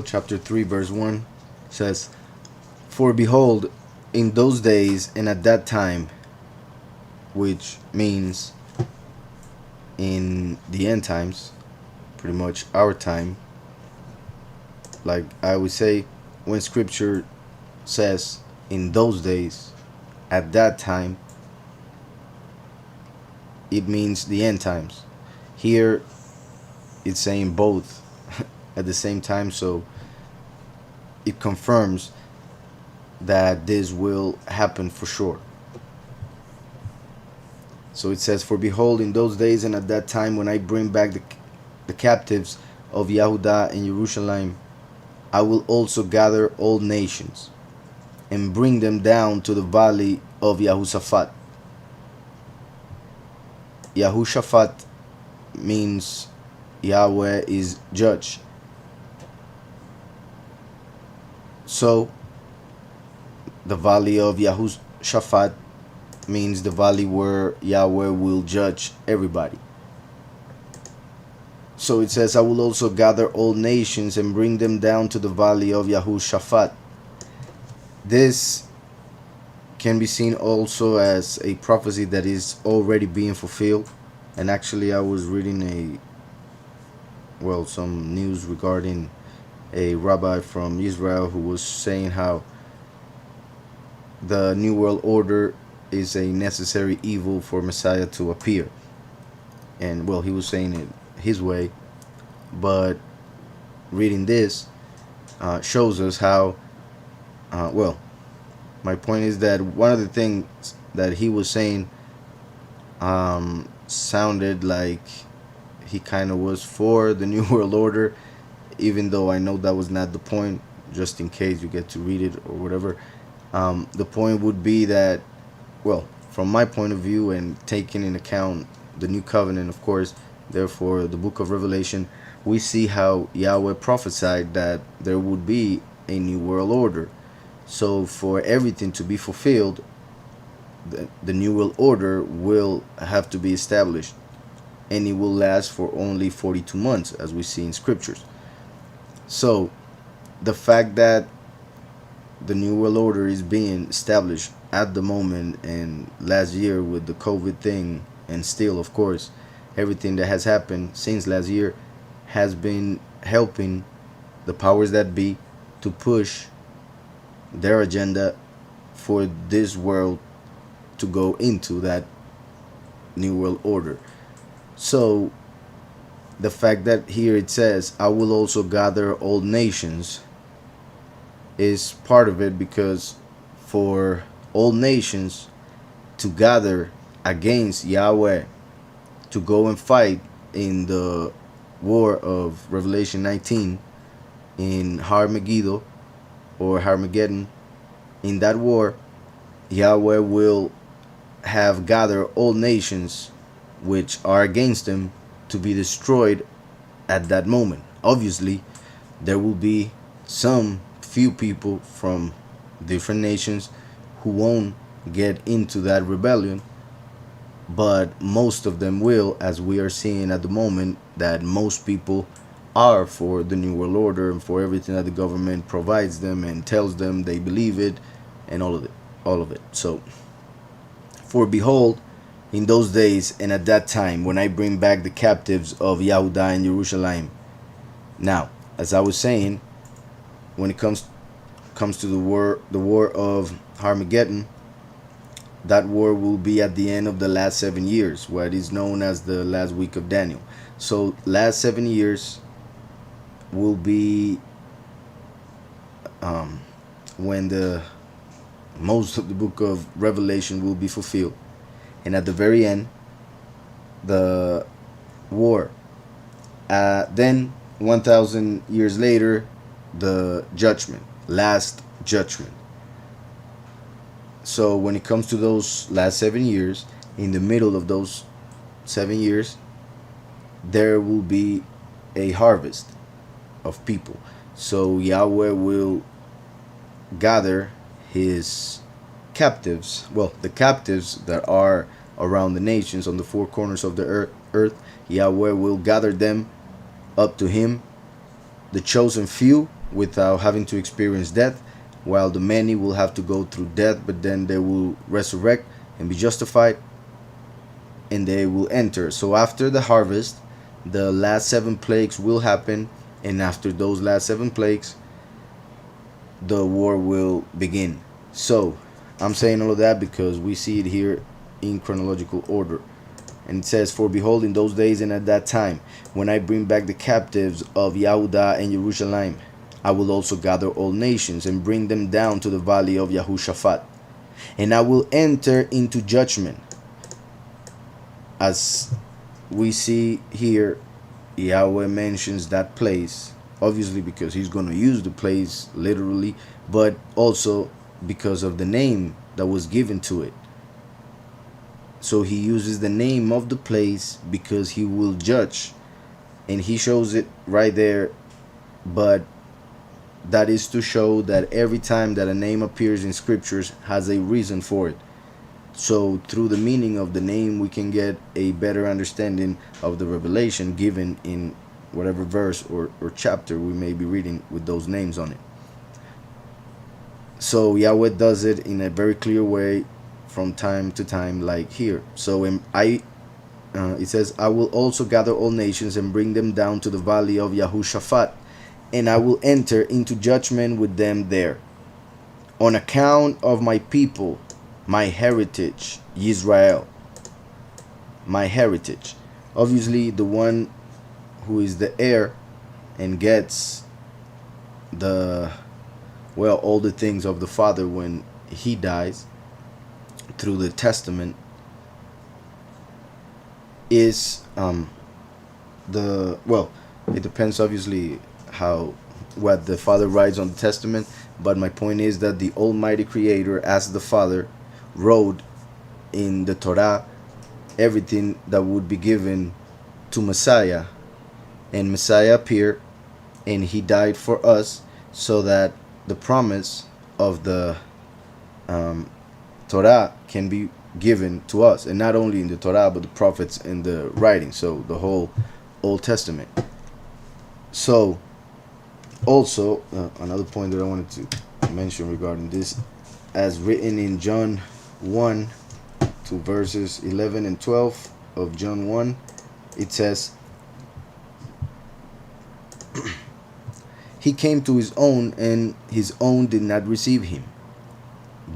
Chapter 3 verse 1 says, "For behold, in those days and at that time," which means in the end times, pretty much our time. Like I would say, when scripture says in those days, at that time, it means the end times. Here it's saying both at the same time, so it confirms that this will happen for sure. So it says, "For behold, in those days and at that time, when I bring back the captives of Yehudah and Jerusalem, I will also gather all nations and bring them down to the valley of Yahushaphat." Yahushaphat means Yahweh is judge. So the valley of Yahushaphat means the valley where Yahweh will judge everybody. So it says, "I will also gather all nations and bring them down to the valley of Yahushaphat." This can be seen also as a prophecy that is already being fulfilled. And actually I was reading some news regarding a rabbi from Israel who was saying how the New World Order is a necessary evil for Messiah to appear. And he was saying it his way, but reading this shows us how my point is that one of the things that he was saying sounded like he kind of was for the New World Order, even though I know that was not the point, just in case you get to read it or whatever. The point would be that, from my point of view, and taking in account the New Covenant, of course, therefore the book of Revelation, we see how Yahweh prophesied that there would be a New World Order. So for everything to be fulfilled, the New World Order will have to be established, and it will last for only 42 months, as we see in scriptures. So the fact that the New World Order is being established at the moment, and last year with the COVID thing, and still, of course, everything that has happened since last year has been helping the powers that be to push their agenda for this world to go into that New World Order. So the fact that here it says, "I will also gather all nations," is part of it, because for all nations to gather against Yahweh, to go and fight in the war of Revelation 19 in Harmageddo or Harmageddon, in that war Yahweh will have gathered all nations which are against him to be destroyed at that moment. Obviously there will be some few people from different nations who won't get into that rebellion, but most of them will, as we are seeing at the moment that most people are for the New World Order and for everything that the government provides them and tells them they believe it, and all of it. So, "For behold, in those days and at that time, when I bring back the captives of Yehudah and Jerusalem." Now, as I was saying, when it comes to the war of Armageddon, that war will be at the end of the last 7 years, what is known as the last week of Daniel. So last 7 years will be when the most of the book of Revelation will be fulfilled, and at the very end, the war. Then 1,000 years later, the judgment, last judgment. So when it comes to those last 7 years, in the middle of those 7 years, there will be a harvest of people. So Yahweh will gather his captives, the captives that are around the nations on the four corners of the earth. Yahweh will gather them up to him. The chosen few without having to experience death, while the many will have to go through death, but then they will resurrect and be justified, and they will enter. So after the harvest, the last 7 plagues will happen, and after those last 7 plagues, the war will begin. So I'm saying all of that because we see it here in chronological order. And it says, "For behold, in those days and at that time, when I bring back the captives of Yehudah and Jerusalem, I will also gather all nations and bring them down to the valley of Yahushaphat. And I will enter into judgment." As we see here, Yahweh mentions that place, obviously because he's going to use the place literally, but also because of the name that was given to it. So he uses the name of the place because he will judge, and he shows it right there. But that is to show that every time that a name appears in scriptures has a reason for it. So through the meaning of the name, we can get a better understanding of the revelation given in whatever verse or chapter we may be reading with those names on it. So Yahweh does it in a very clear way from time to time, like here. So it says, "I will also gather all nations and bring them down to the valley of Yahushaphat, and I will enter into judgment with them there, on account of my people, my heritage, Israel." My heritage. Obviously, the one who is the heir and gets all the things of the father when he dies through the testament is it depends obviously what the father writes on the testament, but my point is that the Almighty Creator, as the Father, wrote in the Torah everything that would be given to Messiah, and Messiah appeared and he died for us, so that the promise of the Torah can be given to us, and not only in the Torah but the prophets and the writings, so the whole Old Testament. So also another point that I wanted to mention regarding this, as written in John 1 to verses 11 and 12 of John 1, it says, "He came to his own, and his own did not receive him.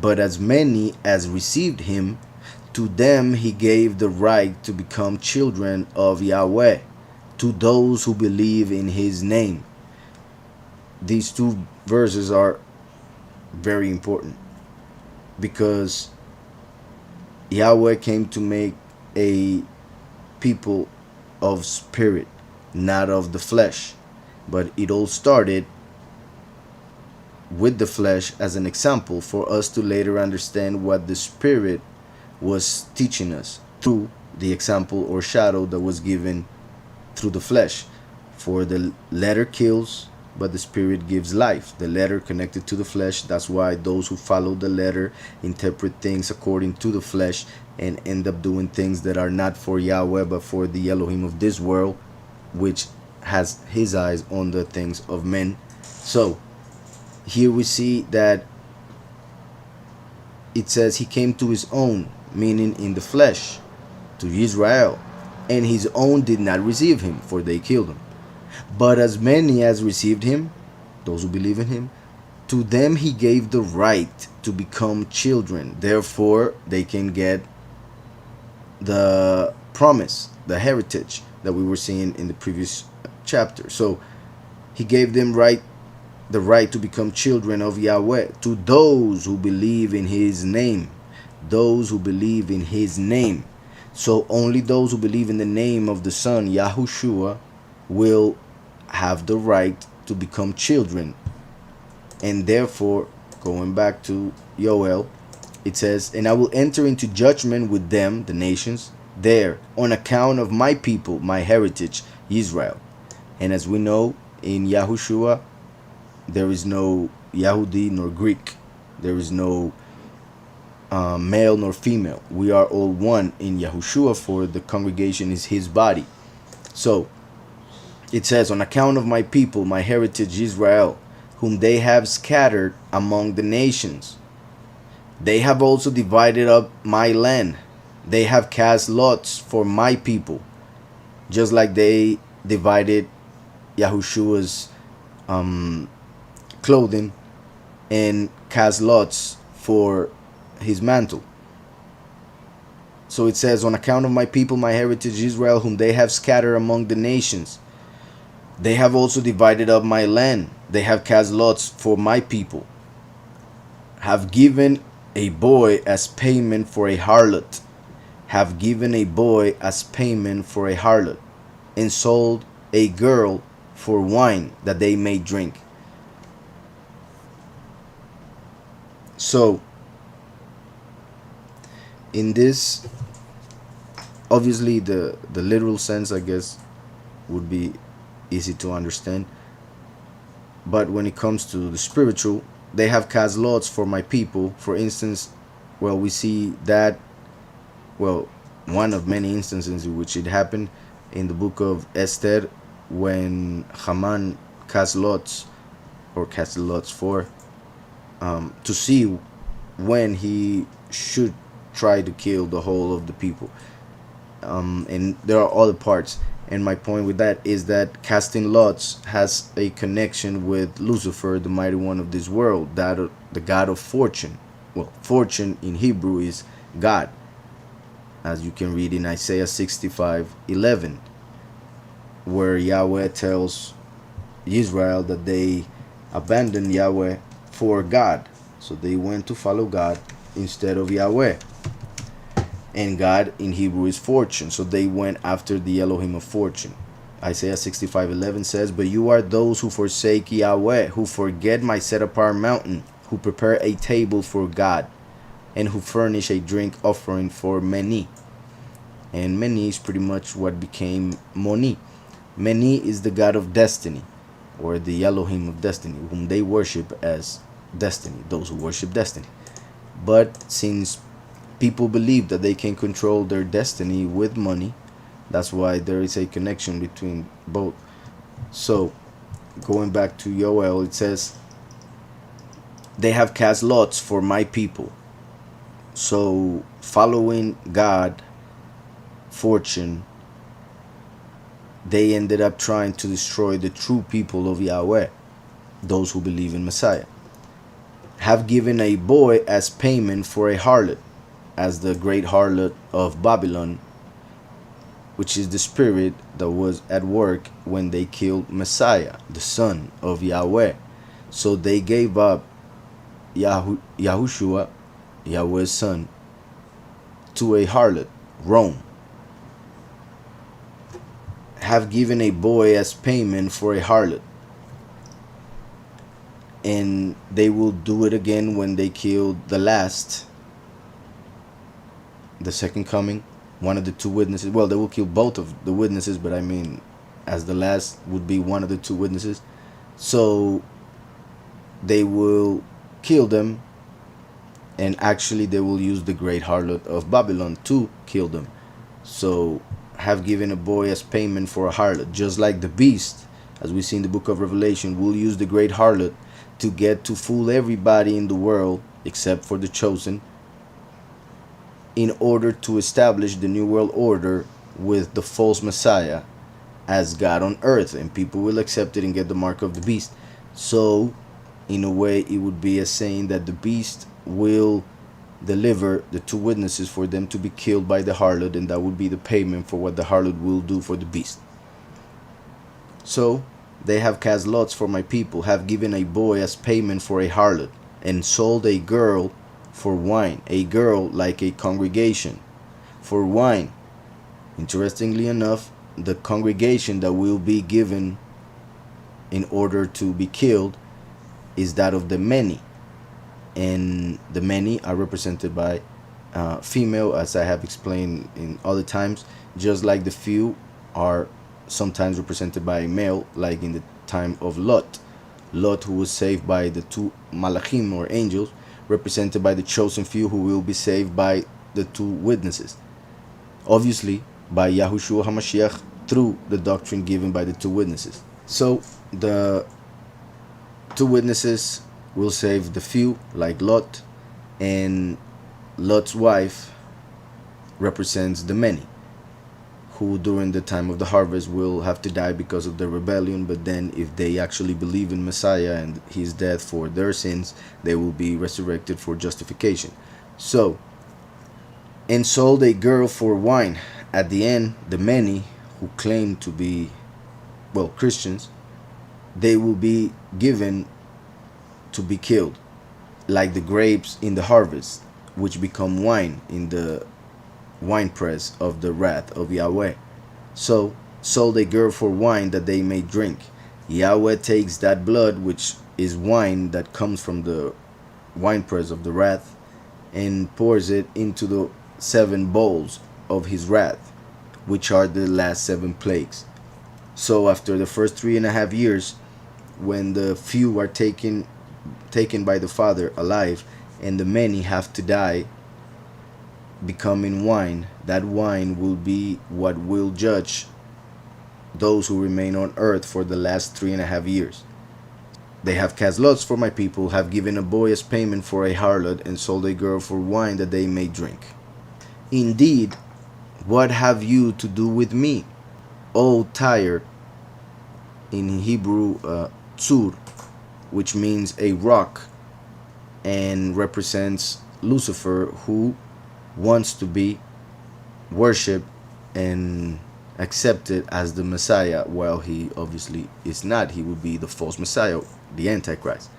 But as many as received him, to them he gave the right to become children of Yahweh, to those who believe in his name." These two verses are very important, because Yahweh came to make a people of spirit, not of the flesh. But it all started with the flesh as an example for us to later understand what the spirit was teaching us through the example or shadow that was given through the flesh. For the letter kills, but the spirit gives life. The letter connected to the flesh. That's why those who follow the letter interpret things according to the flesh and end up doing things that are not for Yahweh but for the Elohim of this world, which has his eyes on the things of men. So here we see that it says he came to his own, meaning in the flesh, to Israel, and his own did not receive him, for they killed him. But as many as received him, those who believe in him, to them he gave the right to become children. Therefore they can get the promise, the heritage that we were seeing in the previous chapter. So he gave them the right to become children of Yahweh, to those who believe in his name. Those who believe in his name. So only those who believe in the name of the Son, Yahushua, will have the right to become children. And therefore, going back to Yoel, it says, "And I will enter into judgment with them," the nations, "there, on account of my people, my heritage, Israel." And as we know, in Yahushua, there is no Yahudi nor Greek. There is no male nor female. We are all one in Yahushua, for the congregation is his body. So it says, "On account of my people, my heritage Israel, whom they have scattered among the nations. They have also divided up my land. They have cast lots for my people, just like they divided Yahushua's clothing and cast lots for his mantle. So it says, on account of my people, my heritage Israel, whom they have scattered among the nations, they have also divided up my land. They have cast lots for my people, have given a boy as payment for a harlot, have given a boy as payment for a harlot, and sold a girl for wine that they may drink. So, in this, obviously the literal sense, I guess, would be easy to understand. But when it comes to the spiritual, they have cast lots for my people. For instance, well, we see that, well, one of many instances in which it happened in the book of Esther, when Haman cast lots, or cast lots for, to see when he should try to kill the whole of the people. And there are other parts. And my point with that is that casting lots has a connection with Lucifer, the mighty one of this world, that the god of fortune. Well, fortune in Hebrew is God, as you can read in Isaiah 65:11, where Yahweh tells Israel that they abandoned Yahweh for God. So they went to follow God instead of Yahweh. And God in Hebrew is fortune, so they went after the Elohim of fortune. Isaiah 65:11 says, but you are those who forsake Yahweh, who forget my set apart mountain, who prepare a table for God, and who furnish a drink offering for many. And many is pretty much what became Moni. Many is the god of destiny, or the Elohim of destiny, whom they worship as destiny, those who worship destiny. But since people believe that they can control their destiny with money, that's why there is a connection between both. So, going back to Yoel, it says, they have cast lots for my people. So, following God, fortune, they ended up trying to destroy the true people of Yahweh, those who believe in Messiah. Have given a boy as payment for a harlot, as the great harlot of Babylon, which is the spirit that was at work when they killed Messiah, the son of Yahweh. So they gave up Yahushua, Yahweh's son, to a harlot, Rome. Have given a boy as payment for a harlot. And they will do it again when they kill the last, the second coming, one of the two witnesses. Well, they will kill both of the witnesses, but I mean, as the last would be one of the two witnesses. So they will kill them, and actually they will use the great harlot of Babylon to kill them. So have given a boy as payment for a harlot, just like the beast, as we see in the book of Revelation, will use the great harlot to get to fool everybody in the world except for the chosen, in order to establish the new world order with the false Messiah as God on earth, and people will accept it and get the mark of the beast. So in a way, it would be a saying that the beast will deliver the two witnesses for them to be killed by the harlot, and that would be the payment for what the harlot will do for the beast. So they have cast lots for my people, have given a boy as payment for a harlot, and sold a girl for wine, a girl like a congregation, for wine. Interestingly enough, the congregation that will be given in order to be killed is that of the many, and the many are represented by female, as I have explained in other times, just like the few are sometimes represented by a male, like in the time of Lot, who was saved by the two malachim, or angels, represented by the chosen few, who will be saved by the two witnesses, obviously by Yahushua HaMashiach, through the doctrine given by the two witnesses. So the Two witnesses will save the few, like Lot, and Lot's wife represents the many, who during the time of the harvest will have to die because of their rebellion, but then if they actually believe in Messiah and his death for their sins, they will be resurrected for justification. So, and sold a girl for wine. At the end, the many who claim to be, well, Christians, they will be given to be killed, like the grapes in the harvest, which become wine in the winepress of the wrath of Yahweh. So sold a girl for wine that they may drink. Yahweh takes that blood, which is wine that comes from the winepress of the wrath, and pours it into the 7 bowls of his wrath, which are the last 7 plagues. So after the first 3.5 years, when the few are taken by the Father alive, and the many have to die, becoming wine, that wine will be what will judge those who remain on earth for the last 3.5 years. They have cast lots for my people, have given a boy as payment for a harlot, and sold a girl for wine that they may drink. Indeed, what have you to do with me, O Tyre? In Hebrew, Tzur, which means a rock, and represents Lucifer, who wants to be worshipped and accepted as the Messiah, while he obviously is not. He would be the false Messiah, the Antichrist.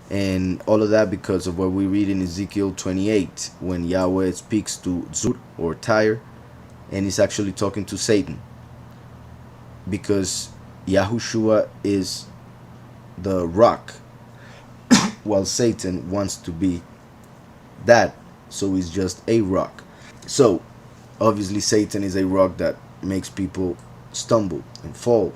And all of that because of what we read in Ezekiel 28, when Yahweh speaks to Tzur or Tyre, and he's actually talking to Satan, because Yahushua is the rock, while Satan wants to be that, so he's just a rock. So obviously Satan is a rock that makes people stumble and fall,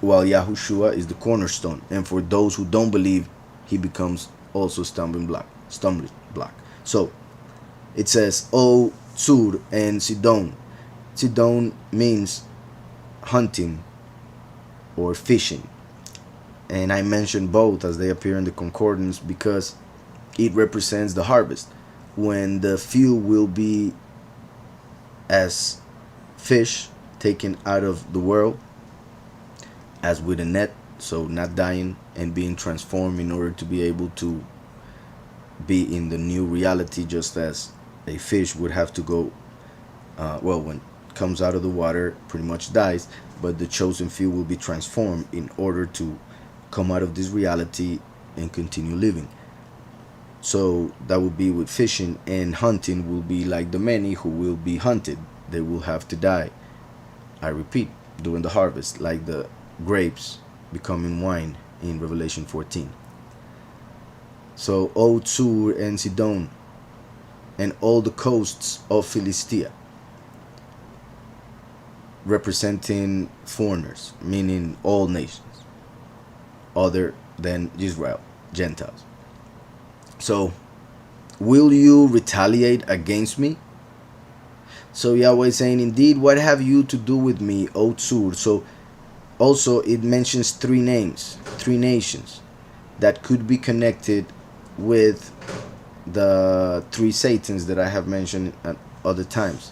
while Yahushua is the cornerstone, and for those who don't believe, he becomes also stumbling block. So it says, O Tzur and Sidon. Sidon means hunting or fishing, and I mention both as they appear in the concordance because it represents the harvest, when the few will be as fish taken out of the world, as with a net, so not dying and being transformed in order to be able to be in the new reality, just as a fish would have to go, when it comes out of the water, pretty much dies, but the chosen few will be transformed in order to come out of this reality and continue living. So that would be with fishing, and hunting will be like the many who will be hunted. They will have to die, I repeat, during the harvest, like the grapes becoming wine in Revelation 14. So O Tzur and Sidon, and all the coasts of Philistia, representing foreigners, meaning all nations other than Israel, Gentiles. So, will you retaliate against me? So Yahweh is saying, indeed, what have you to do with me, O Tzur? So also it mentions 3 names, 3 nations that could be connected with the 3 Satans that I have mentioned at other times.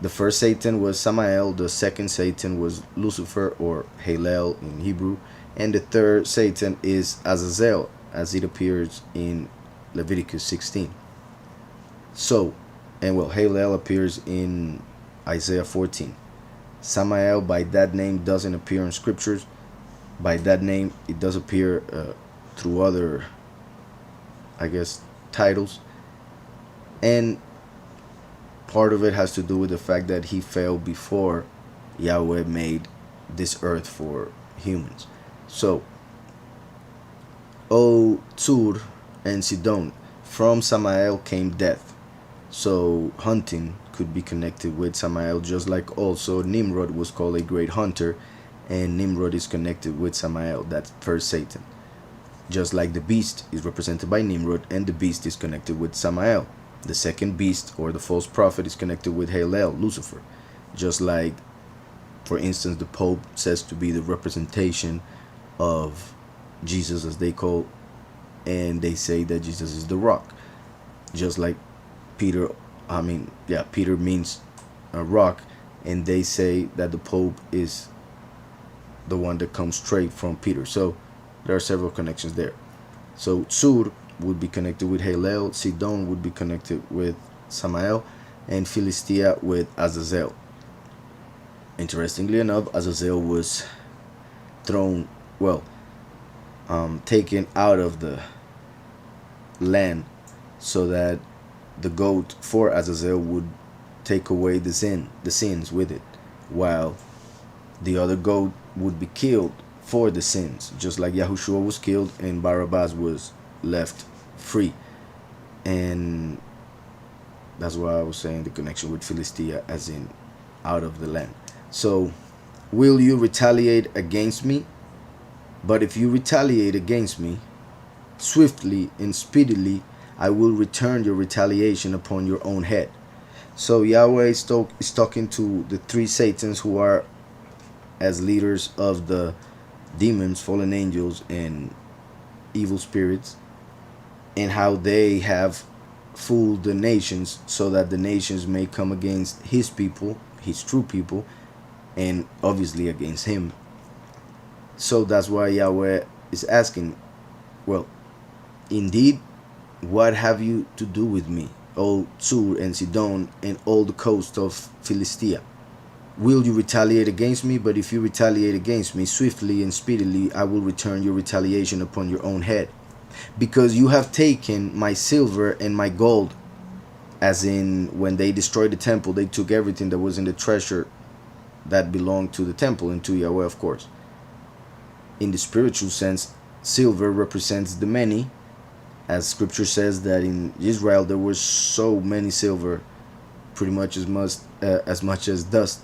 The first Satan was Samael, the second Satan was Lucifer or Halel in Hebrew, and the third Satan is Azazel, as it appears in Leviticus 16. So, and well, Halel appears in Isaiah 14. Samael by that name doesn't appear in scriptures. By that name, it does appear through other, I guess, titles. And part of it has to do with the fact that he fell before Yahweh made this earth for humans. So, O Tzur and Sidon, from Samael came death. So hunting could be connected with Samael, just like also Nimrod was called a great hunter, and Nimrod is connected with Samael, that's first Satan. Just like the beast is represented by Nimrod, and the beast is connected with Samael. The second beast, or the false prophet, is connected with Halel, Lucifer. Just like, for instance, the Pope says to be the representation of Jesus, as they call, and they say that Jesus is the rock, just like Peter. Peter means a rock, and they say that the Pope is the one that comes straight from Peter. So there are several connections there. So Tsur would be connected with Halel, Sidon would be connected with Samael, and Philistia with Azazel. Interestingly enough, Azazel was thrown, taken out of the land so that the goat for Azazel would take away the sins with it, while the other goat would be killed for the sins, just like Yahushua was killed and Barabbas was left free. And that's why I was saying the connection with Philistia, as in out of the land. So, will you retaliate against me? But if you retaliate against me, swiftly and speedily I will return your retaliation upon your own head. So Yahweh is talking to the three Satans who are as leaders of the demons, fallen angels, and evil spirits, and how they have fooled the nations so that the nations may come against his people, his true people, and obviously against him. So that's why Yahweh is asking, well, indeed, what have you to do with me, O Tsur and Sidon, and all the coast of Philistia? Will you retaliate against me? But if you retaliate against me, swiftly and speedily I will return your retaliation upon your own head. Because you have taken my silver and my gold, as in when they destroyed the temple, they took everything that was in the treasure that belonged to the temple and to Yahweh, of course. In the spiritual sense, silver represents the many, as scripture says that in Israel there were so many silver, pretty much as much as dust.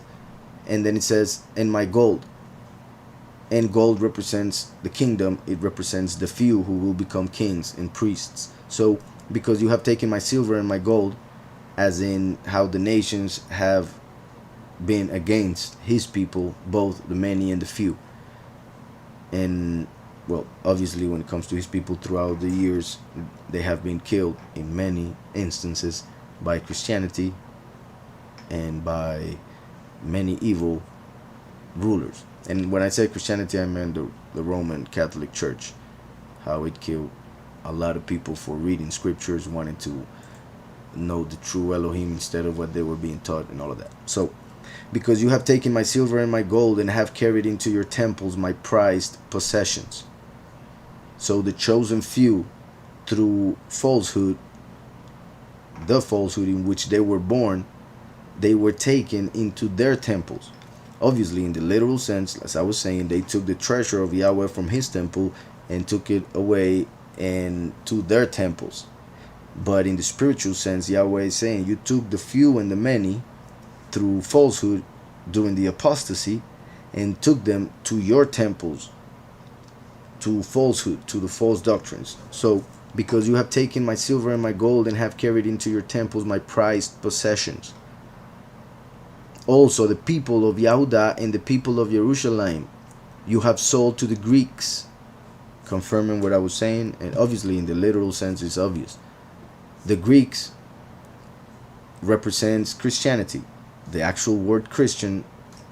And then it says, and my gold. And gold represents the kingdom. It represents the few who will become kings and priests. So because you have taken my silver and my gold, as in how the nations have been against his people, both the many and the few. And well, obviously when it comes to his people throughout the years, they have been killed in many instances by Christianity and by many evil rulers. And when I say Christianity, I mean the Roman Catholic Church, how it killed a lot of people for reading scriptures, wanting to know the true Elohim instead of what they were being taught and all of that. So, because you have taken my silver and my gold and have carried into your temples my prized possessions. So the chosen few, through falsehood, the falsehood in which they were born, they were taken into their temples. Obviously, in the literal sense, as I was saying, they took the treasure of Yahweh from his temple and took it away and to their temples. But in the spiritual sense, Yahweh is saying, you took the few and the many through falsehood during the apostasy and took them to your temples, to falsehood, to the false doctrines. So, because you have taken my silver and my gold and have carried into your temples my prized possessions. Also, the people of Yehuda and the people of Jerusalem you have sold to the Greeks, confirming what I was saying. And obviously, in the literal sense, it's obvious. The Greeks represents Christianity. The actual word Christian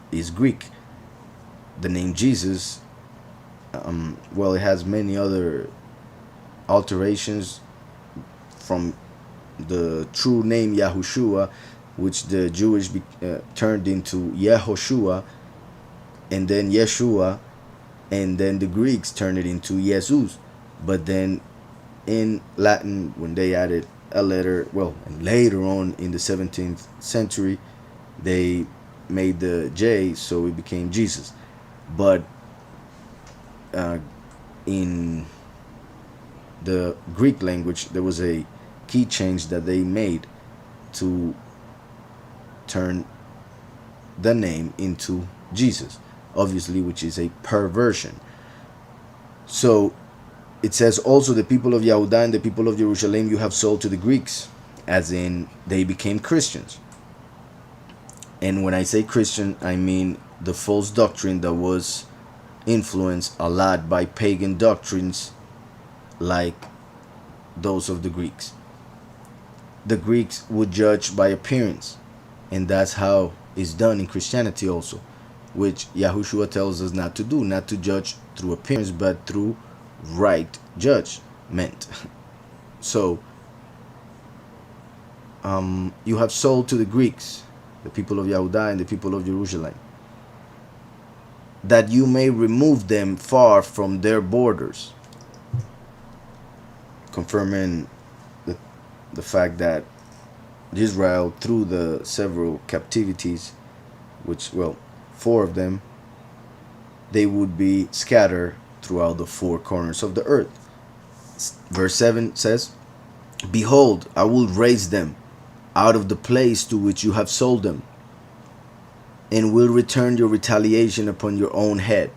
is Greek. The name Jesus, it has many other alterations from the true name Yahushua, which the Jewish turned into Yehoshua, and then Yeshua, and then the Greeks turned it into Jesus. But then in Latin, when they added a letter, and later on in the 17th century, they made the J, so it became Jesus. But in the Greek language, there was a key change that they made to turn the name into Jesus, obviously, which is a perversion. So it says also the people of Yehuda and the people of Jerusalem you have sold to the Greeks, as in they became Christians. And when I say Christian, I mean the false doctrine that was influenced a lot by pagan doctrines like those of the Greeks. The Greeks would judge by appearance, and that's how it's done in Christianity also, which Yahushua tells us not to do, not to judge through appearance, but through right judgment. So, you have sold to the Greeks, the people of Yehudah and the people of Jerusalem, that you may remove them far from their borders, confirming the fact that Israel, through the several captivities, which, well, 4 of them, they would be scattered throughout the 4 corners of the earth. Verse 7 says, "Behold, I will raise them out of the place to which you have sold them, and will return your retaliation upon your own head."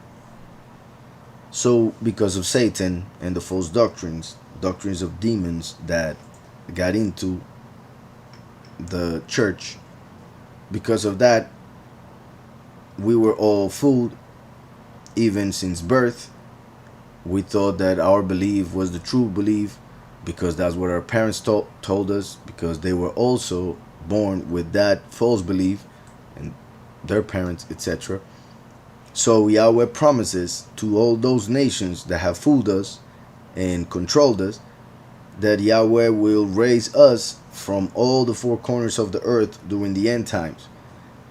So, because of Satan and the false doctrines of demons that got into the church, because of that, we were all fooled. Even since birth, we thought that our belief was the true belief, because that's what our parents told us, because they were also born with that false belief, and their parents, etc. So Yahweh promises to all those nations that have fooled us and controlled us, that Yahweh will raise us from all the 4 corners of the earth during the end times.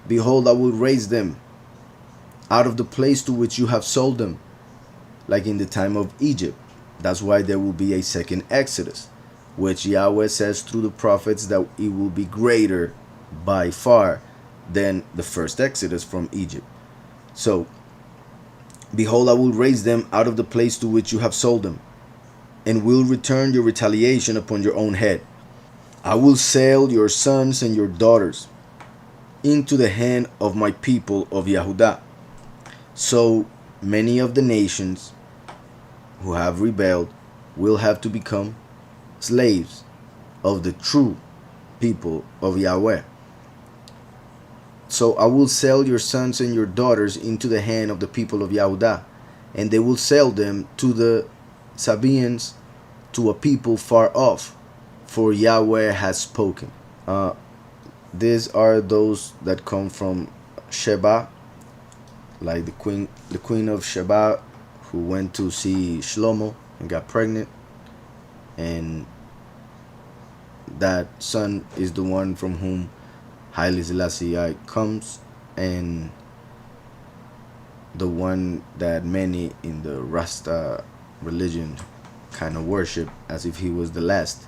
"Behold, I will raise them out of the place to which you have sold them," like in the time of Egypt. That's why there will be a second Exodus, which Yahweh says through the prophets that it will be greater by far than the first Exodus from Egypt. So, "Behold, I will raise them out of the place to which you have sold them, and will return your retaliation upon your own head. I will sell your sons and your daughters into the hand of my people of Yehudah." So many of the nations who have rebelled will have to become slaves of the true people of Yahweh. "So I will sell your sons and your daughters into the hand of the people of Yehudah, and they will sell them to the Sabaeans, to a people far off, for Yahweh has spoken." These are those that come from Sheba, like the queen of Sheba, who went to see Shlomo and got pregnant, and that son is the one from whom Haile Selassie comes, and the one that many in the Rasta religion kind of worship as if he was the last.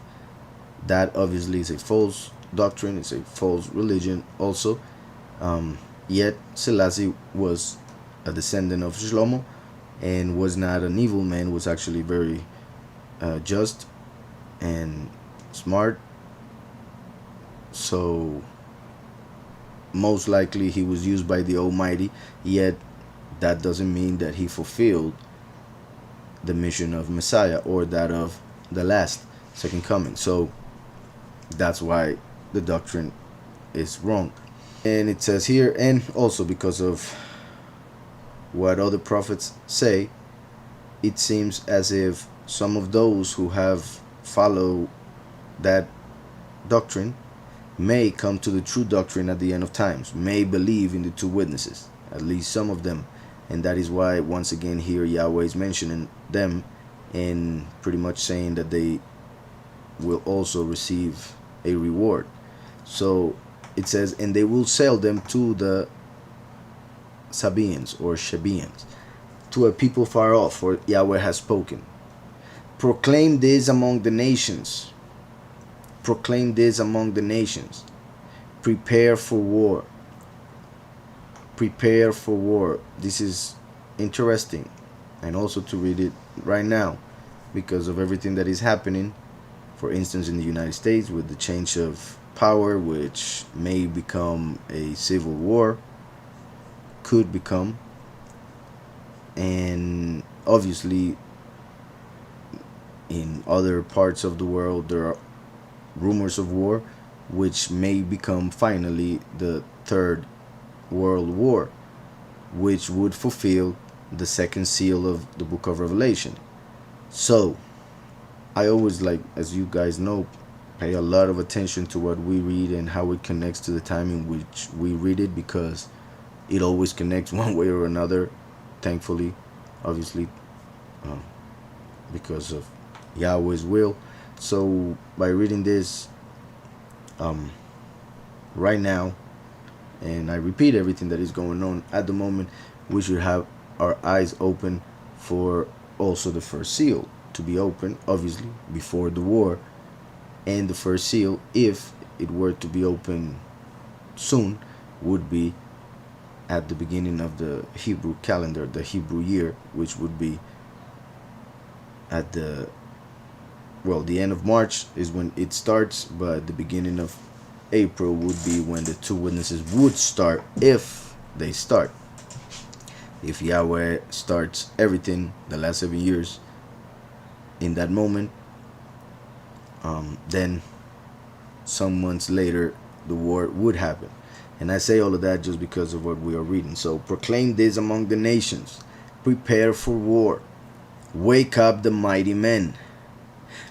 That obviously is a false doctrine, it's a false religion also. Yet Selassie was a descendant of Shlomo and was not an evil man, was actually very just and smart. So most likely he was used by the Almighty, yet that doesn't mean that he fulfilled the mission of Messiah or that of the last second coming. So that's why the doctrine is wrong. And it says here, and also because of what other prophets say, it seems as if some of those who have followed that doctrine may come to the true doctrine at the end of times, may believe in the 2 witnesses, at least some of them. And that is why, once again, here Yahweh is mentioning them and pretty much saying that they will also receive a reward. So it says, "And they will sell them to the Sabaeans or Shebeans, to a people far off, for Yahweh has spoken. Proclaim this among the nations. Proclaim this among the nations. Prepare for war." Prepare for war. This is interesting, and also to read it right now because of everything that is happening. For instance, in the United States, with the change of power, which may become a civil war, could become, and obviously in other parts of the world there are rumors of war, which may become finally the Third World War, which would fulfill the second seal of the book of Revelation. So I always, like, as you guys know, pay a lot of attention to what we read and how it connects to the time in which we read it, because it always connects one way or another, thankfully, obviously, um, because of Yahweh's will. So by reading this right now, and I repeat everything that is going on at the moment, we should have our eyes open for also the first seal to be open, obviously, before the war. And the first seal, if it were to be open soon, would be at the beginning of the Hebrew calendar, the Hebrew year, which would be at the end of March is when it starts, but the beginning of April would be when the two witnesses would start, if they start. If Yahweh starts everything, the last 7 years, in that moment, then some months later, the war would happen. And I say all of that just because of what we are reading. So, proclaim this among the nations. Prepare for war. Wake up the mighty men.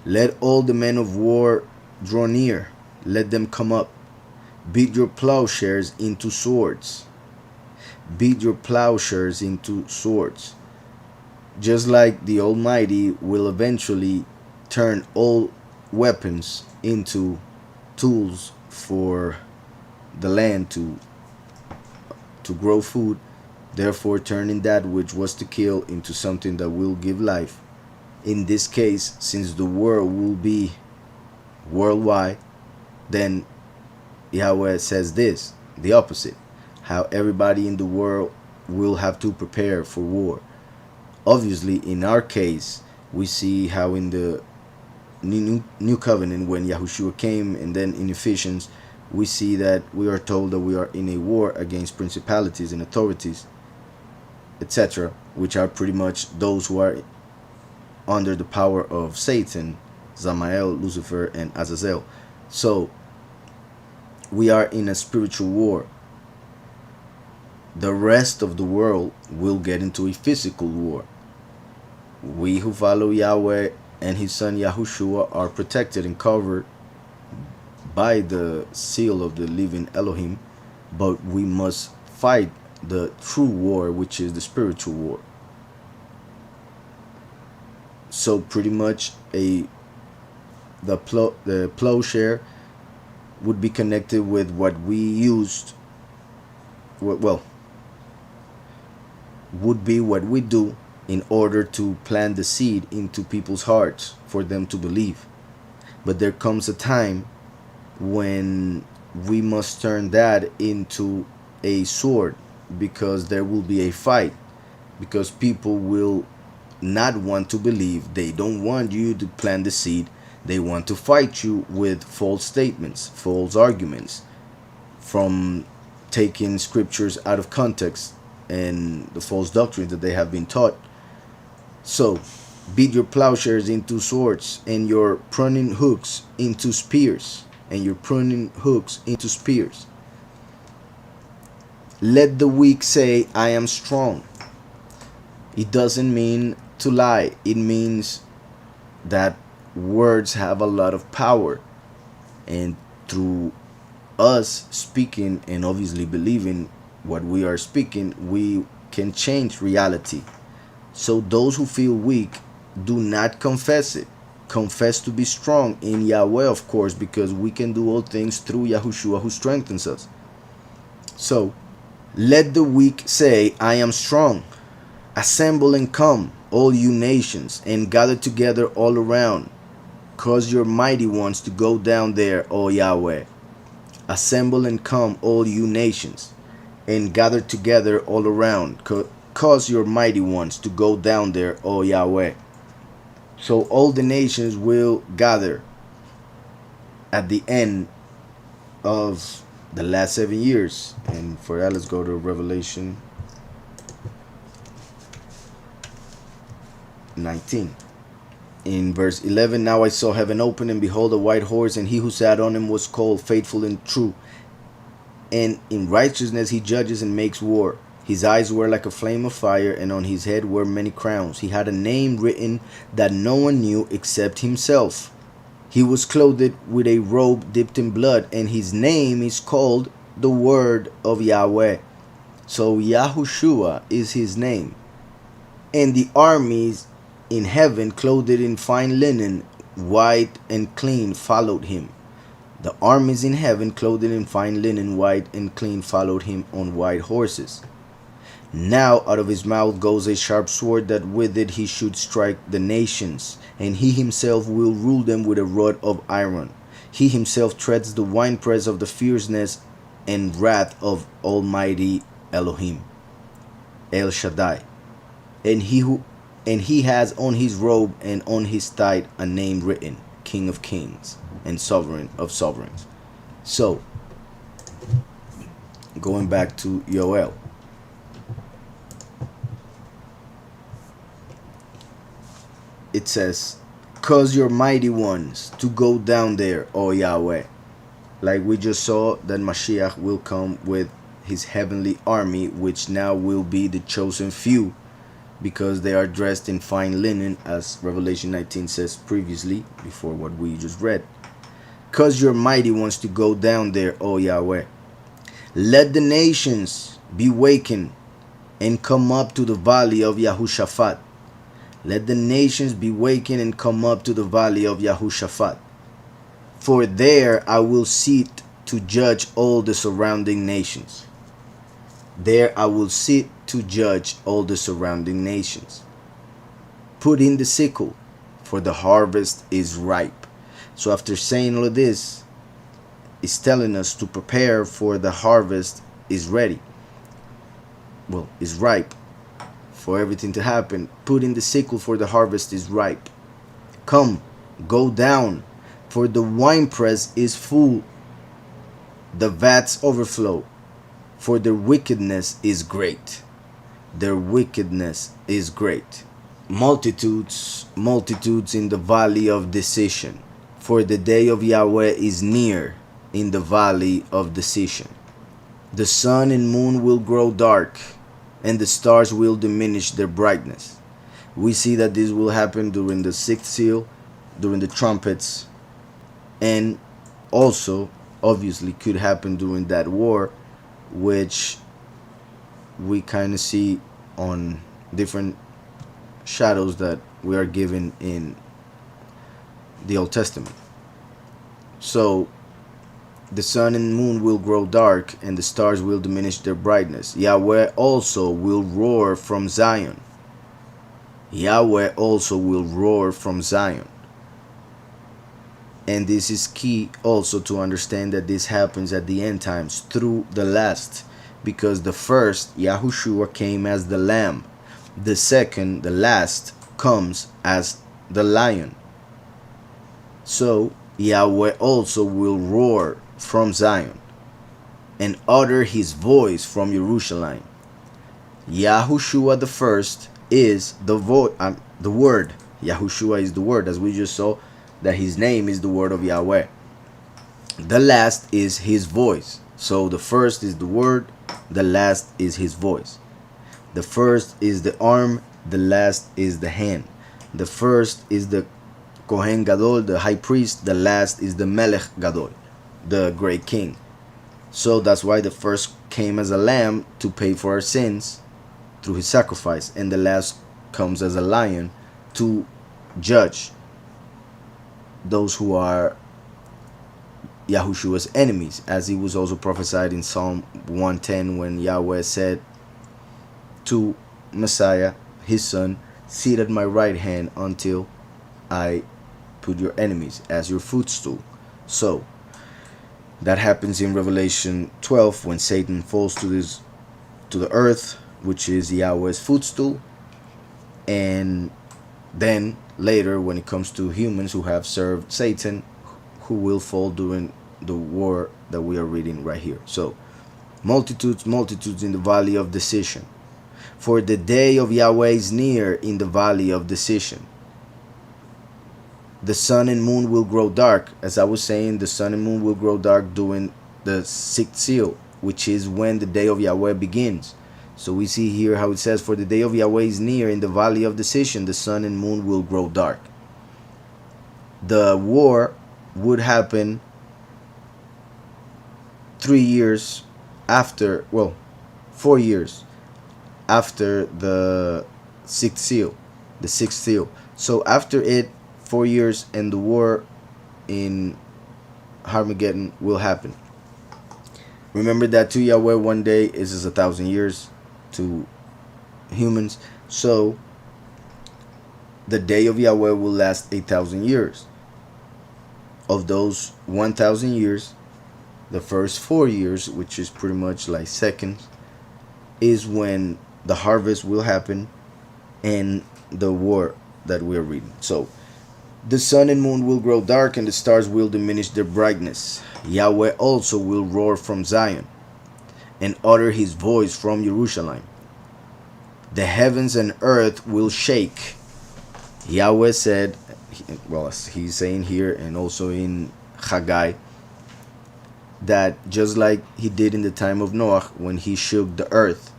Let all the men of war draw near. Let them come up. Beat your plowshares into swords. Beat your plowshares into swords. Just like the Almighty will eventually turn all weapons into tools for the land to grow food, therefore turning that which was to kill into something that will give life. In this case, since the world will be worldwide, then Yahweh says this, the opposite, how everybody in the world will have to prepare for war. Obviously, in our case, we see how in the New Covenant, when Yahushua came, and then in Ephesians, we see that we are told that we are in a war against principalities and authorities, etc., which are pretty much those who are under the power of Satan, Zamael, Lucifer, and Azazel. So, we are in a spiritual war. The rest of the world will get into a physical war. We who follow Yahweh and his son Yahushua are protected and covered by the seal of the living Elohim, but we must fight the true war, which is the spiritual war. So pretty much the plowshare would be connected with what we used, well, would be what we do in order to plant the seed into people's hearts for them to believe. But there comes a time when we must turn that into a sword, because there will be a fight, because people will not want to believe. They don't want you to plant the seed. They want to fight you with false statements, false arguments, from taking scriptures out of context and the false doctrines that they have been taught. So, beat your plowshares into swords, and your pruning hooks into spears, and your pruning hooks into spears. Let the weak say, I am strong. It doesn't mean to lie. It means that words have a lot of power, and through us speaking and obviously believing what we are speaking, we can change reality. So those who feel weak, do not confess it. Confess to be strong in Yahweh, of course, because we can do all things through Yahushua who strengthens us. So, let the weak say, I am strong. Assemble and come, all you nations, and gather together all around. Cause your mighty ones to go down there, O Yahweh. Assemble and come, all you nations, and gather together all around. Cause your mighty ones to go down there, O Yahweh. So all the nations will gather at the end of the last 7 years. And for that, let's go to Revelation 19. In verse 11, now I saw heaven open, and behold a white horse, and he who sat on him was called Faithful and True. And in righteousness he judges and makes war. His eyes were like a flame of fire, and on his head were many crowns. He had a name written that no one knew except himself. He was clothed with a robe dipped in blood, and his name is called the Word of Yahweh. So Yahushua is his name. And the armies in heaven, clothed in fine linen, white and clean, followed him. The armies in heaven, clothed in fine linen, white and clean, followed him on white horses. Now out of his mouth goes a sharp sword, that with it he should strike the nations, and he himself will rule them with a rod of iron. He himself treads the winepress of the fierceness and wrath of Almighty Elohim, El Shaddai. And he has on his robe and on his thigh a name written, King of Kings and Sovereign of Sovereigns. So, going back to Yoel. It says, cause your mighty ones to go down there, O Yahweh. Like we just saw that Mashiach will come with his heavenly army, which now will be the chosen few, because they are dressed in fine linen, as Revelation 19 says previously, before what we just read. Cause your mighty ones to go down there, O Yahweh. Let the nations be wakened and come up to the valley of Yahushaphat. Let the nations be wakened and come up to the valley of Yahushaphat. For there I will sit to judge all the surrounding nations. There I will sit to judge all the surrounding nations. Put in the sickle, for the harvest is ripe. So after saying all of this, it's telling us to prepare, for the harvest is ready. Well, is ripe for everything to happen. Put in the sickle, for the harvest is ripe. Come, go down, for the winepress is full. The vats overflow, for their wickedness is great. Their wickedness is great. Multitudes, multitudes in the valley of decision, for the day of Yahweh is near in the valley of decision. The sun and moon will grow dark, and the stars will diminish their brightness. We see that this will happen during the sixth seal, during the trumpets, and also obviously could happen during that war, which we kind of see on different shadows that we are given in the Old Testament. So the sun and moon will grow dark, and the stars will diminish their brightness. Yahweh also will roar from Zion. Yahweh also will roar from Zion. And this is key also to understand that this happens at the end times through the last, because the first, Yahushua, came as the lamb. The second, the last, comes as the lion. So Yahweh also will roar from Zion and utter his voice from Jerusalem. Yahushua the first is the word. Yahushua is the word, as we just saw that his name is the word of Yahweh. The last is his voice. So the first is the word, the last is his voice. The first is the arm, the last is the hand. The first is the Kohen Gadol, the high priest, the last is the Melech Gadol, the great king. So that's why the first came as a lamb to pay for our sins through his sacrifice, and the last comes as a lion to judge those who are Yahushua's enemies, as he was also prophesied in Psalm 110 when Yahweh said to Messiah, his son, sit at my right hand until I put your enemies as your footstool. So that happens in Revelation 12 when Satan falls to the earth, which is Yahweh's footstool. And then later, when it comes to humans who have served Satan, who will fall during the war that we are reading right here. So multitudes, multitudes in the valley of decision, for the day of Yahweh is near in the valley of decision. The sun and moon will grow dark. As I was saying, the sun and moon will grow dark during the sixth seal, which is when the day of Yahweh begins. So we see here how it says, for the day of Yahweh is near. In the valley of decision, the sun and moon will grow dark. The war would happen 3 years after, well, 4 years after the sixth seal. So after it, 4 years, and the war in Armageddon will happen. Remember that to Yahweh 1 day is as 1,000 years to humans. So the day of Yahweh will last 1,000 years. Of those 1,000 years, the first 4 years, which is pretty much like seconds, is when the harvest will happen and the war that we're reading. So the sun and moon will grow dark, and the stars will diminish their brightness. Yahweh also will roar from Zion and utter his voice from Jerusalem. The heavens and earth will shake. Yahweh said, well, he's saying here and also in Haggai, that just like he did in the time of Noah when he shook the earth,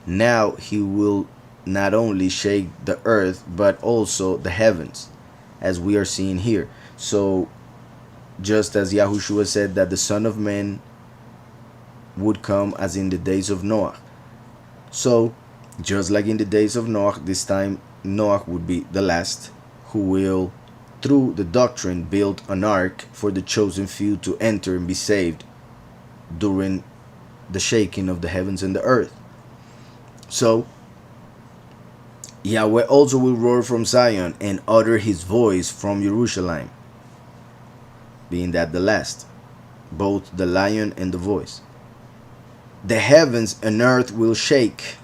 now he will not only shake the earth but also the heavens, as we are seeing here. So just as Yahushua said that the Son of Man would come as in the days of Noah, so just like in the days of Noah, this time Noah would be the last, who will, through the doctrine, build an ark for the chosen few to enter and be saved during the shaking of the heavens and the earth. So Yahweh also will roar from Zion and utter his voice from Jerusalem, being that the last, both the lion and the voice. The heavens and earth will shake,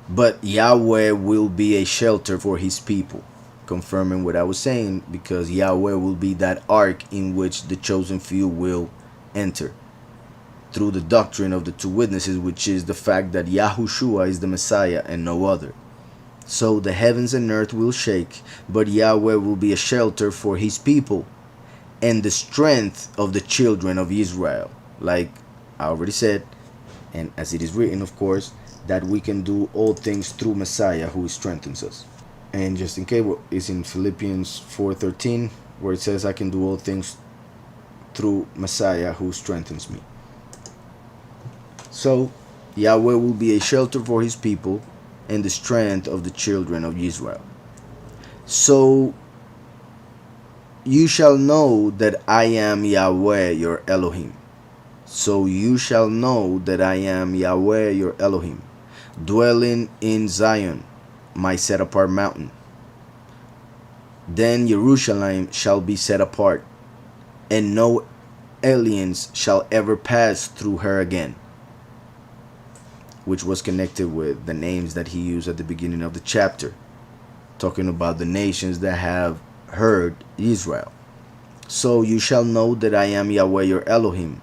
but Yahweh will be a shelter for his people, confirming what I was saying, because Yahweh will be that ark in which the chosen few will enter through the doctrine of the two witnesses, which is the fact that Yahushua is the Messiah and no other. So the heavens and earth will shake, but Yahweh will be a shelter for his people and the strength of the children of Israel. Like I already said, and as it is written, of course, that we can do all things through Messiah who strengthens us. And just in case, it's in Philippians 4:13, where it says, I can do all things through Messiah who strengthens me. So Yahweh will be a shelter for his people and the strength of the children of Israel. So you shall know that I am Yahweh your Elohim. So you shall know that I am Yahweh your Elohim, dwelling in Zion, my set apart mountain. Then Jerusalem shall be set apart, and no aliens shall ever pass through her again. Which was connected with the names that he used at the beginning of the chapter, talking about the nations that have heard Israel. So you shall know that I am Yahweh your Elohim.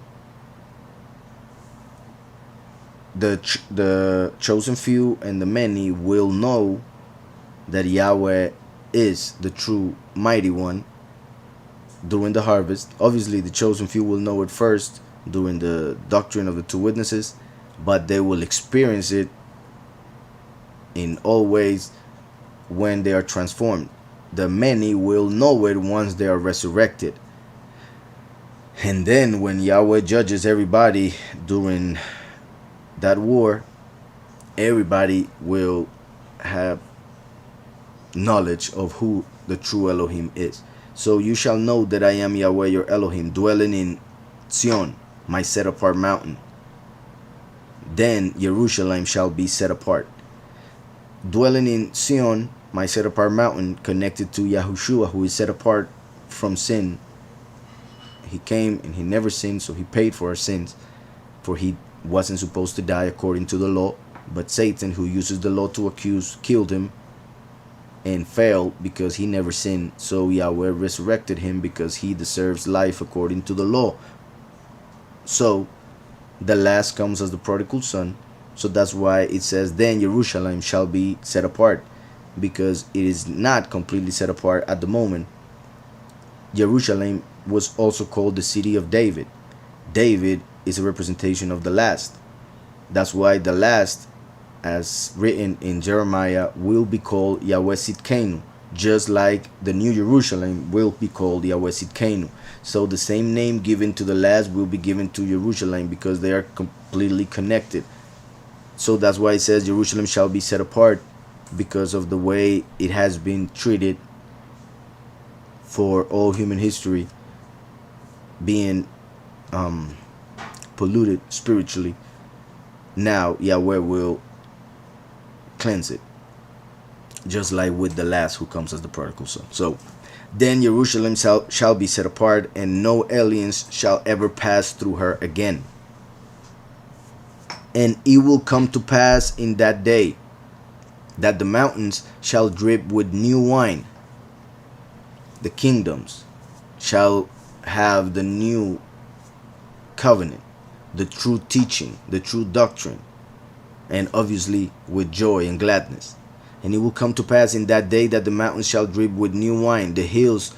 The chosen few and the many will know that Yahweh is the true mighty one during the harvest. Obviously the chosen few will know it first during the doctrine of the two witnesses, but they will experience it in all ways when they are transformed. The many will know it once they are resurrected. And then when Yahweh judges everybody during that war, everybody will have knowledge of who the true Elohim is. So you shall know that I am Yahweh your Elohim, dwelling in Zion, my set apart mountain. Then Jerusalem shall be set apart. Dwelling in Zion, my set apart mountain, connected to Yahushua, who is set apart from sin. He came and he never sinned, so he paid for our sins, for he wasn't supposed to die according to the law, but Satan, who uses the law to accuse, killed him and failed because he never sinned. So Yahweh resurrected him because he deserves life according to the law. So the last comes as the prodigal son. So that's why it says then Jerusalem shall be set apart, because it is not completely set apart at the moment. Jerusalem was also called the city of David. David is a representation of the last. That's why the last, as written in Jeremiah, will be called Yahweh Sidkenu, just like the New Jerusalem will be called Yahweh Sidkenu. So the same name given to the last will be given to Jerusalem because they are completely connected. So that's why it says Jerusalem shall be set apart, because of the way it has been treated for all human history, being polluted spiritually. Now Yahweh will cleanse it, just like with the last who comes as the prodigal son. So then Jerusalem shall be set apart, and no aliens shall ever pass through her again. And it will come to pass in that day that the mountains shall drip with new wine. The kingdoms shall have the new covenant, the true teaching, the true doctrine, and obviously with joy and gladness. And it will come to pass in that day that the mountains shall drip with new wine, the hills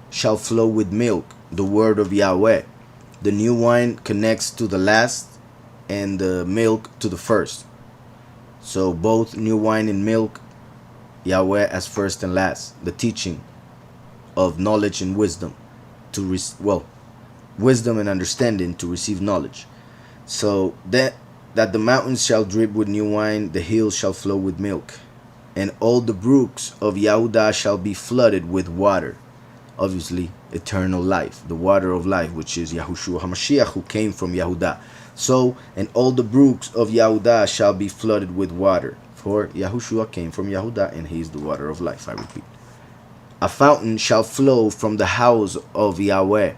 shall flow with milk, the word of Yahweh. The new wine connects to the last, and the milk to the first. So both new wine and milk, Yahweh as first and last. The teaching of knowledge and wisdom, wisdom and understanding to receive knowledge. So that the mountains shall drip with new wine, the hills shall flow with milk, and all the brooks of Yahudah shall be flooded with water. Obviously, eternal life, the water of life, which is Yahushua HaMashiach, who came from Yahudah. So, and all the brooks of Yahudah shall be flooded with water, for Yahushua came from Yahudah, and he is the water of life, I repeat. A fountain shall flow from the house of Yahweh.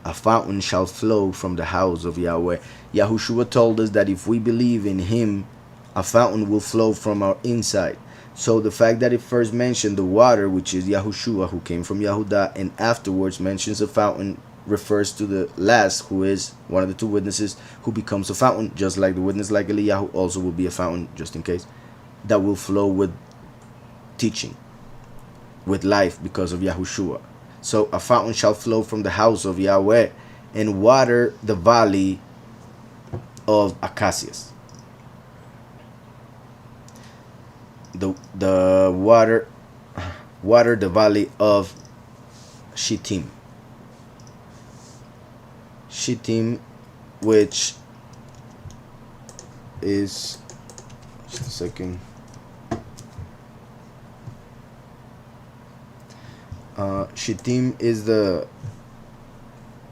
A fountain shall flow from the house of Yahweh. Yahushua told us that if we believe in him, a fountain will flow from our inside. So the fact that it first mentioned the water, which is Yahushua, who came from Yahudah, and afterwards mentions a fountain, refers to the last, who is one of the two witnesses, who becomes a fountain, just like the witness like Eliyahu also will be a fountain, just in case, that will flow with teaching, with life, because of Yahushua. So a fountain shall flow from the house of Yahweh, and water the valley of acacias. The water the valley of Shittim. Shittim, which is, just a second, Shittim is the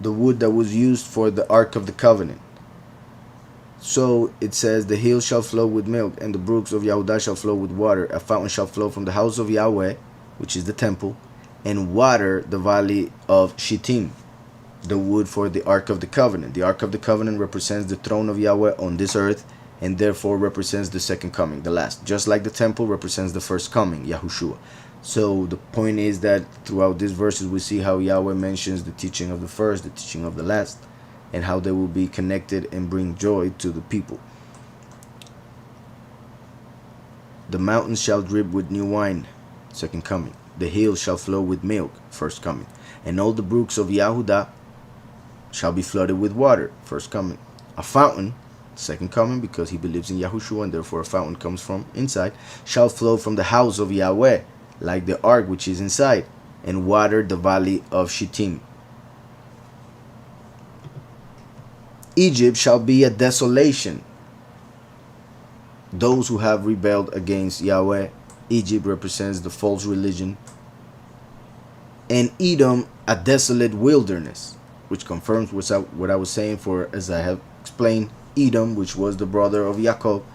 wood that was used for the Ark of the Covenant. So it says, the hills shall flow with milk, and the brooks of Yahudah shall flow with water. A fountain shall flow from the house of Yahweh, which is the temple, and water the valley of Shittim, the wood for the Ark of the Covenant. The Ark of the Covenant represents the throne of Yahweh on this earth, and therefore represents the second coming, the last. Just like the temple represents the first coming, Yahushua. So the point is that throughout these verses we see how Yahweh mentions the teaching of the first, the teaching of the last, and how they will be connected and bring joy to the people. The mountains shall drip with new wine, second coming. The hills shall flow with milk, first coming. And all the brooks of Yahudah shall be flooded with water, first coming. A fountain, second coming, because he believes in Yahushua, and therefore a fountain comes from inside, shall flow from the house of Yahweh, like the ark which is inside, and water the valley of Shittim. Egypt shall be a desolation. Those who have rebelled against Yahweh, Egypt represents the false religion, and Edom a desolate wilderness, which confirms what I was saying, for as I have explained, Edom, which was the brother of Jacob,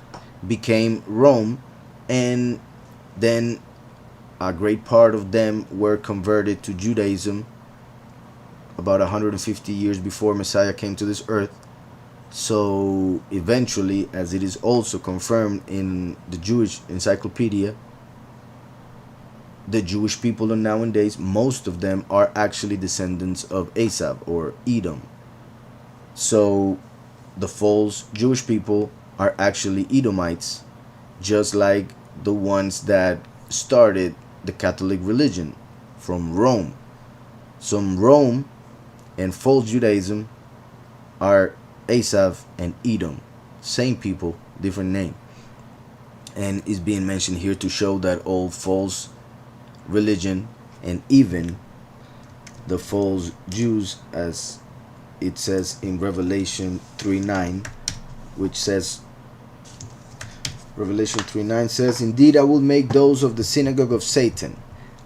became Rome, and then a great part of them were converted to Judaism about 150 years before Messiah came to this earth. So eventually, as it is also confirmed in the Jewish encyclopedia, the Jewish people of nowadays, most of them are actually descendants of Esau or Edom. So the false Jewish people are actually Edomites, just like the ones that started the Catholic religion from Rome. Some Rome and false Judaism are Esau and Edom. same people, different name. And is being mentioned here to show that all false religion and even the false Jews, as it says in Revelation 3:9, which says, Revelation 3:9 says, "Indeed, I will make those of the synagogue of Satan.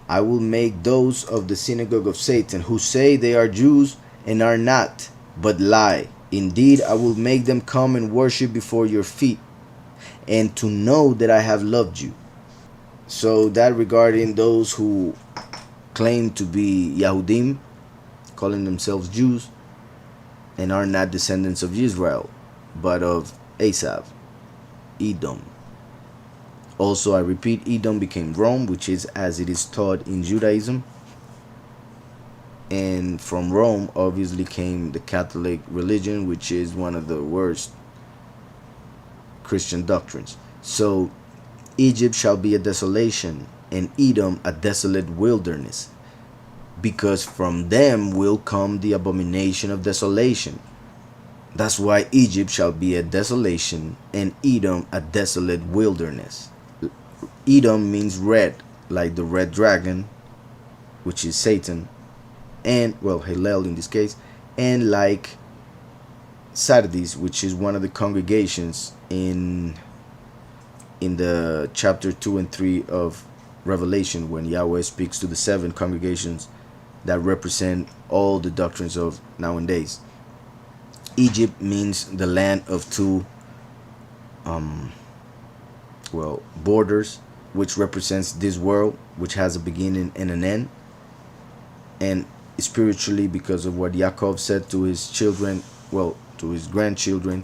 I will make those of the synagogue of Satan who say they are Jews and are not, but lie. Indeed, I will make them come and worship before your feet, and to know that I have loved you." So that regarding those who claim to be Yahudim, calling themselves Jews, and are not descendants of Israel, but of Esav, Edom. Also, I repeat, Edom became Rome, which is as it is taught in Judaism. And from Rome, obviously, came the Catholic religion, which is one of the worst Christian doctrines. So, Egypt shall be a desolation, and Edom a desolate wilderness, because from them will come the abomination of desolation. That's why Egypt shall be a desolation, and Edom a desolate wilderness. Edom means red, like the red dragon, which is Satan, and, well, Hillel in this case, and like Sardis, which is one of the congregations in the chapter 2 and 3 of Revelation, when Yahweh speaks to the 7 congregations that represent all the doctrines of nowadays. Egypt means the land of two borders, which represents this world, which has a beginning and an end. And spiritually, because of what Yaakov said to his children, well, to his grandchildren,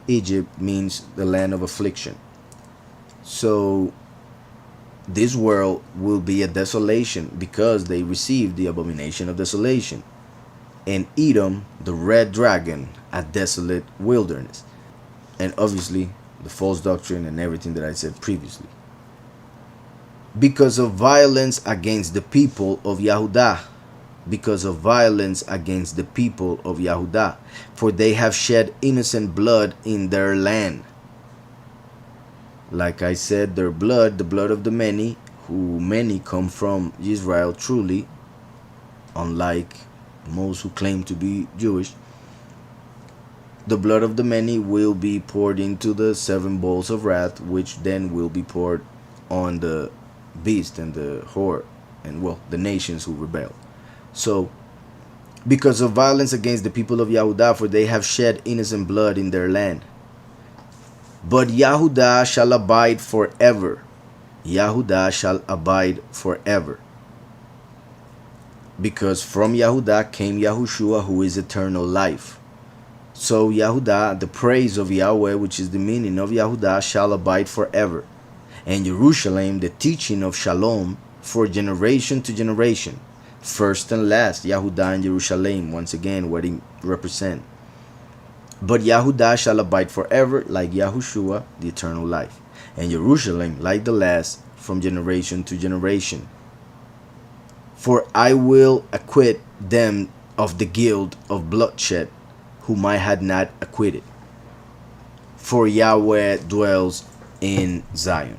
Egypt means the land of affliction. So this world will be a desolation because they received the abomination of desolation. And Edom, the red dragon, a desolate wilderness. And obviously the false doctrine and everything that I said previously. Because of violence against the people of Yahudah. Because of violence against the people of Yahudah. For they have shed innocent blood in their land. Like I said, their blood, the blood of the many, who many come from Israel truly, unlike most who claim to be Jewish. The blood of the many will be poured into the 7 bowls of wrath, which then will be poured on the beast and the whore, and, well, the nations who rebel. So, because of violence against the people of Yahudah, for they have shed innocent blood in their land. But Yahudah shall abide forever. Yahudah shall abide forever. Because from Yahudah came Yahushua, who is eternal life. So Yahudah, the praise of Yahweh, which is the meaning of Yahudah, shall abide forever. And Jerusalem, the teaching of Shalom, for generation to generation. First and last, Yahudah and Jerusalem, once again, what it represents. But Yahudah shall abide forever, like Yahushua, the eternal life. And Jerusalem, like the last, from generation to generation. For I will acquit them of the guilt of bloodshed, whom I had not acquitted. For Yahweh dwells in Zion.